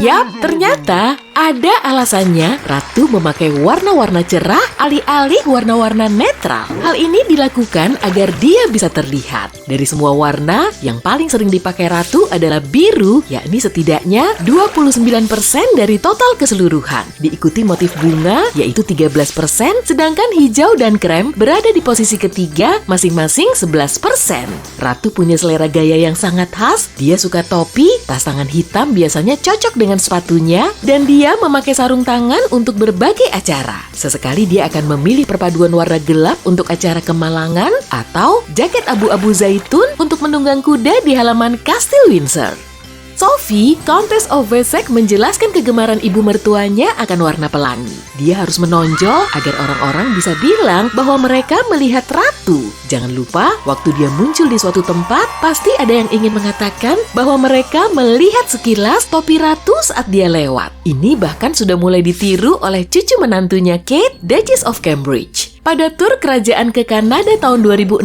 Yap, ternyata ada alasannya Ratu memakai warna-warna cerah alih-alih warna-warna netral. Hal ini dilakukan agar dia bisa terlihat. Dari semua warna, yang paling sering dipakai Ratu adalah biru, yakni setidaknya 29% dari total keseluruhan. Diikuti motif bunga, yaitu 13%, sedangkan hijau dan krem berada di posisi ketiga, masing-masing 11%. Ratu punya selera gaya yang sangat khas. Dia suka topi, tas tangan hitam biasanya cocok dengan sepatunya, dan dia memakai sarung tangan untuk berbagai acara. Sesekali dia akan memilih perpaduan warna gelap untuk acara kemalangan atau jaket abu-abu zaitun untuk menunggang kuda di halaman Kastil Windsor. Sophie, Countess of Wessex, menjelaskan kegemaran ibu mertuanya akan warna pelangi. Dia harus menonjol agar orang-orang bisa bilang bahwa mereka melihat ratu. Jangan lupa, waktu dia muncul di suatu tempat, pasti ada yang ingin mengatakan bahwa mereka melihat sekilas topi ratu saat dia lewat. Ini bahkan sudah mulai ditiru oleh cucu menantunya Kate, Duchess of Cambridge. Pada tur kerajaan ke Kanada tahun 2016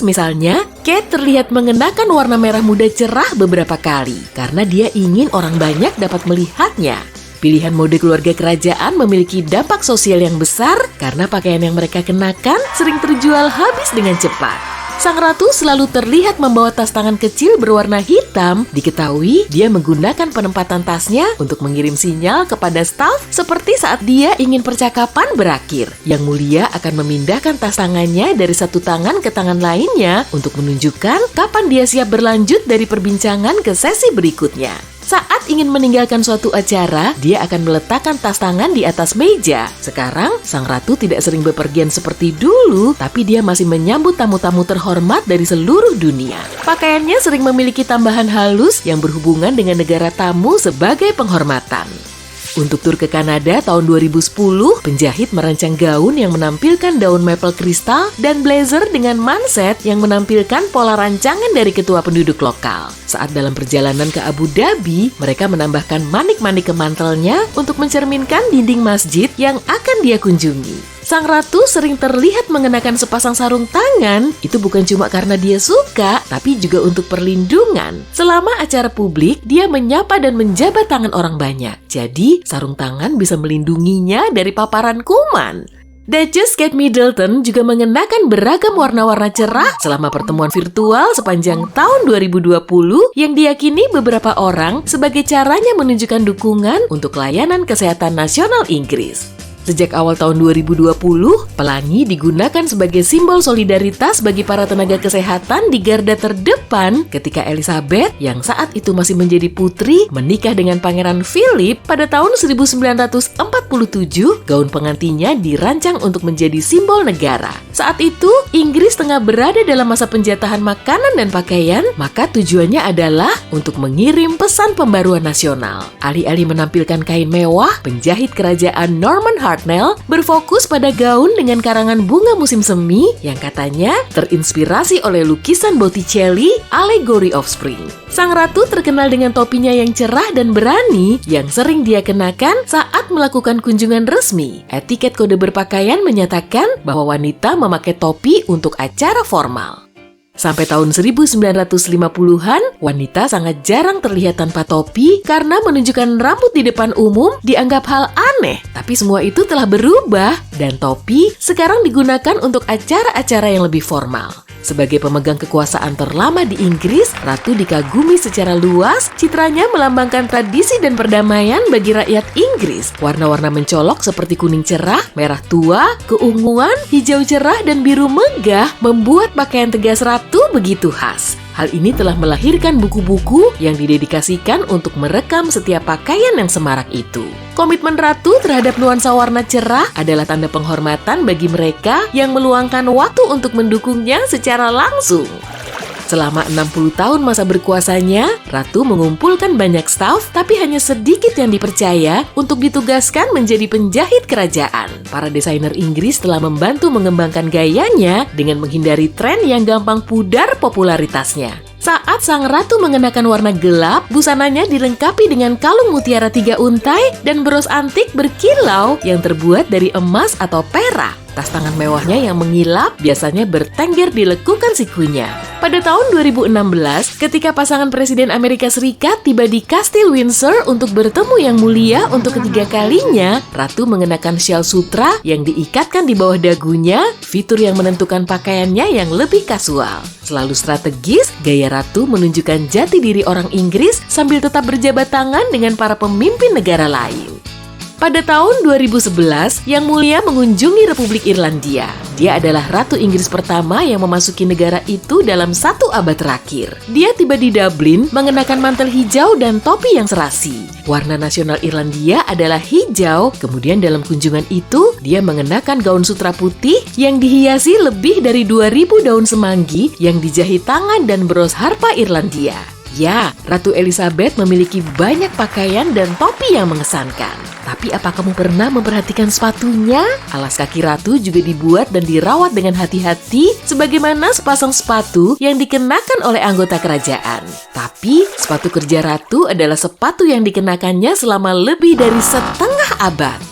misalnya, Kate terlihat mengenakan warna merah muda cerah beberapa kali karena dia ingin orang banyak dapat melihatnya. Pilihan mode keluarga kerajaan memiliki dampak sosial yang besar karena pakaian yang mereka kenakan sering terjual habis dengan cepat. Sang ratu selalu terlihat membawa tas tangan kecil berwarna hitam. Diketahui dia menggunakan penempatan tasnya untuk mengirim sinyal kepada staf seperti saat dia ingin percakapan berakhir. Yang mulia akan memindahkan tas tangannya dari satu tangan ke tangan lainnya untuk menunjukkan kapan dia siap berlanjut dari perbincangan ke sesi berikutnya. Saat ingin meninggalkan suatu acara, dia akan meletakkan tas tangan di atas meja. Sekarang, sang ratu tidak sering bepergian seperti dulu, tapi dia masih menyambut tamu-tamu terhormat dari seluruh dunia. Pakaiannya sering memiliki tambahan halus yang berhubungan dengan negara tamu sebagai penghormatan. Untuk tur ke Kanada tahun 2010, penjahit merancang gaun yang menampilkan daun maple kristal dan blazer dengan manset yang menampilkan pola rancangan dari ketua penduduk lokal. Saat dalam perjalanan ke Abu Dhabi, mereka menambahkan manik-manik ke mantelnya untuk mencerminkan dinding masjid yang akan dia kunjungi. Sang ratu sering terlihat mengenakan sepasang sarung tangan. Itu bukan cuma karena dia suka, tapi juga untuk perlindungan. Selama acara publik, dia menyapa dan menjabat tangan orang banyak. Jadi, sarung tangan bisa melindunginya dari paparan kuman. Duchess Kate Middleton juga mengenakan beragam warna-warna cerah selama pertemuan virtual sepanjang tahun 2020 yang diyakini beberapa orang sebagai caranya menunjukkan dukungan untuk layanan kesehatan nasional Inggris. Sejak awal tahun 2020, pelangi digunakan sebagai simbol solidaritas bagi para tenaga kesehatan di garda terdepan ketika Elizabeth, yang saat itu masih menjadi putri, menikah dengan Pangeran Philip pada tahun 1947. Gaun pengantinnya dirancang untuk menjadi simbol negara. Saat itu, Inggris tengah berada dalam masa penjatahan makanan dan pakaian, maka tujuannya adalah untuk mengirim pesan pembaruan nasional. Alih-alih menampilkan kain mewah, penjahit kerajaan Norman Hartnell berfokus pada gaun dengan karangan bunga musim semi yang katanya terinspirasi oleh lukisan Botticelli, Allegory of Spring. Sang ratu terkenal dengan topinya yang cerah dan berani yang sering dia kenakan saat melakukan kunjungan resmi. Etiket kode berpakaian menyatakan bahwa wanita memakai topi untuk acara formal. Sampai tahun 1950-an, wanita sangat jarang terlihat tanpa topi karena menunjukkan rambut di depan umum dianggap hal aneh. Tapi semua itu telah berubah dan topi sekarang digunakan untuk acara-acara yang lebih formal. Sebagai pemegang kekuasaan terlama di Inggris, Ratu dikagumi secara luas. Citranya melambangkan tradisi dan perdamaian bagi rakyat Inggris. Warna-warna mencolok seperti kuning cerah, merah tua, keunguan, hijau cerah, dan biru megah membuat pakaian tegas Ratu begitu khas. Hal ini telah melahirkan buku-buku yang didedikasikan untuk merekam setiap pakaian yang semarak itu. Komitmen Ratu terhadap nuansa warna cerah adalah tanda penghormatan bagi mereka yang meluangkan waktu untuk mendukungnya secara langsung. Selama 60 tahun masa berkuasanya, Ratu mengumpulkan banyak staf, tapi hanya sedikit yang dipercaya untuk ditugaskan menjadi penjahit kerajaan. Para desainer Inggris telah membantu mengembangkan gayanya dengan menghindari tren yang gampang pudar popularitasnya. Saat sang ratu mengenakan warna gelap, busananya dilengkapi dengan kalung mutiara 3 untai dan bros antik berkilau yang terbuat dari emas atau perak. Tas tangan mewahnya yang mengilap biasanya bertengger di lekukan sikunya. Pada tahun 2016, ketika pasangan Presiden Amerika Serikat tiba di Kastil Windsor untuk bertemu Yang Mulia untuk ketiga kalinya, Ratu mengenakan syal sutra yang diikatkan di bawah dagunya, fitur yang menentukan pakaiannya yang lebih kasual. Selalu strategis, gaya Ratu menunjukkan jati diri orang Inggris sambil tetap berjabat tangan dengan para pemimpin negara lain. Pada tahun 2011, Yang Mulia mengunjungi Republik Irlandia. Dia adalah Ratu Inggris pertama yang memasuki negara itu dalam 1 abad terakhir. Dia tiba di Dublin mengenakan mantel hijau dan topi yang serasi. Warna nasional Irlandia adalah hijau, kemudian dalam kunjungan itu, dia mengenakan gaun sutra putih yang dihiasi lebih dari 2.000 daun semanggi yang dijahit tangan dan bros harpa Irlandia. Ya, Ratu Elizabeth memiliki banyak pakaian dan topi yang mengesankan. Tapi apa kamu pernah memperhatikan sepatunya? Alas kaki Ratu juga dibuat dan dirawat dengan hati-hati sebagaimana sepasang sepatu yang dikenakan oleh anggota kerajaan. Tapi, sepatu kerja Ratu adalah sepatu yang dikenakannya selama lebih dari setengah abad.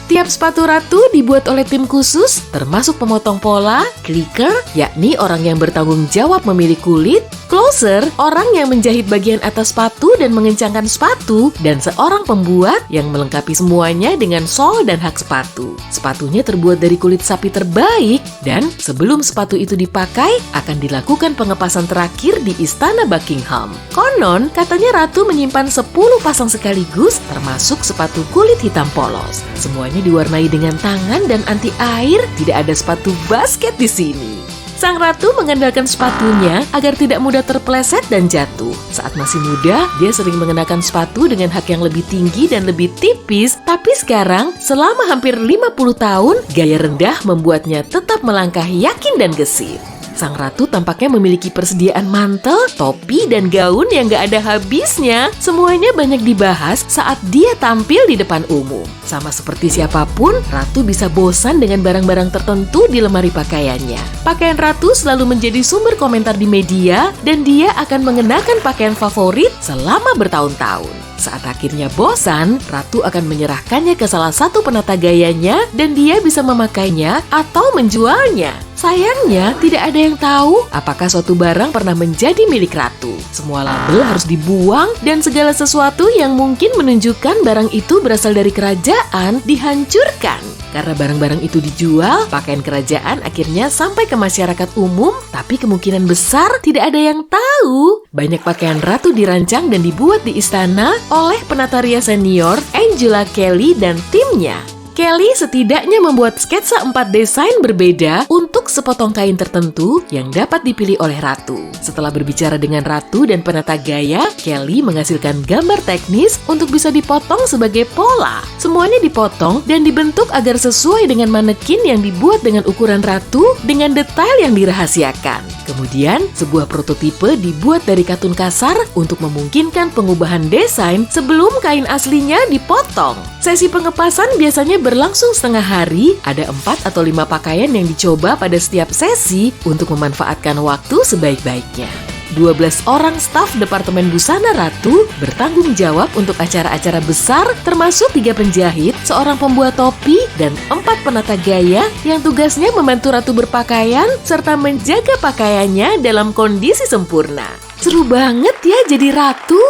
Tiap sepatu Ratu dibuat oleh tim khusus, termasuk pemotong pola, clicker, yakni orang yang bertanggung jawab memilih kulit, closer, orang yang menjahit bagian atas sepatu dan mengencangkan sepatu, dan seorang pembuat yang melengkapi semuanya dengan sol dan hak sepatu. Sepatunya terbuat dari kulit sapi terbaik, dan sebelum sepatu itu dipakai, akan dilakukan pengepasan terakhir di Istana Buckingham. Konon, katanya Ratu menyimpan 10 pasang sekaligus, termasuk sepatu kulit hitam polos. Semuanya diwarnai dengan tangan dan anti air, tidak ada sepatu basket di sini. Sang Ratu mengandalkan sepatunya agar tidak mudah terpeleset dan jatuh. Saat masih muda, dia sering mengenakan sepatu dengan hak yang lebih tinggi dan lebih tipis, tapi sekarang, selama hampir 50 tahun, gaya rendah membuatnya tetap melangkah yakin dan gesit. Sang Ratu tampaknya memiliki persediaan mantel, topi, dan gaun yang gak ada habisnya. Semuanya banyak dibahas saat dia tampil di depan umum. Sama seperti siapapun, Ratu bisa bosan dengan barang-barang tertentu di lemari pakaiannya. Pakaian Ratu selalu menjadi sumber komentar di media, dan dia akan mengenakan pakaian favorit selama bertahun-tahun. Saat akhirnya bosan, Ratu akan menyerahkannya ke salah satu penata gayanya, dan dia bisa memakainya atau menjualnya. Sayangnya, tidak ada yang tahu apakah suatu barang pernah menjadi milik Ratu. Semua label harus dibuang dan segala sesuatu yang mungkin menunjukkan barang itu berasal dari kerajaan dihancurkan. Karena barang-barang itu dijual, pakaian kerajaan akhirnya sampai ke masyarakat umum, tapi kemungkinan besar tidak ada yang tahu. Banyak pakaian Ratu dirancang dan dibuat di istana oleh penata rias senior Angela Kelly dan timnya. Kelly setidaknya membuat sketsa 4 desain berbeda untuk sepotong kain tertentu yang dapat dipilih oleh Ratu. Setelah berbicara dengan Ratu dan penata gaya, Kelly menghasilkan gambar teknis untuk bisa dipotong sebagai pola. Semuanya dipotong dan dibentuk agar sesuai dengan manekin yang dibuat dengan ukuran Ratu dengan detail yang dirahasiakan. Kemudian, sebuah prototipe dibuat dari katun kasar untuk memungkinkan pengubahan desain sebelum kain aslinya dipotong. Sesi pengepasan biasanya berlangsung setengah hari, ada 4 atau 5 pakaian yang dicoba pada setiap sesi untuk memanfaatkan waktu sebaik-baiknya. 12 orang staf Departemen Busana Ratu bertanggung jawab untuk acara-acara besar, termasuk 3 penjahit, seorang pembuat topi, dan 4 penata gaya yang tugasnya membantu Ratu berpakaian serta menjaga pakaiannya dalam kondisi sempurna. Seru banget ya jadi Ratu!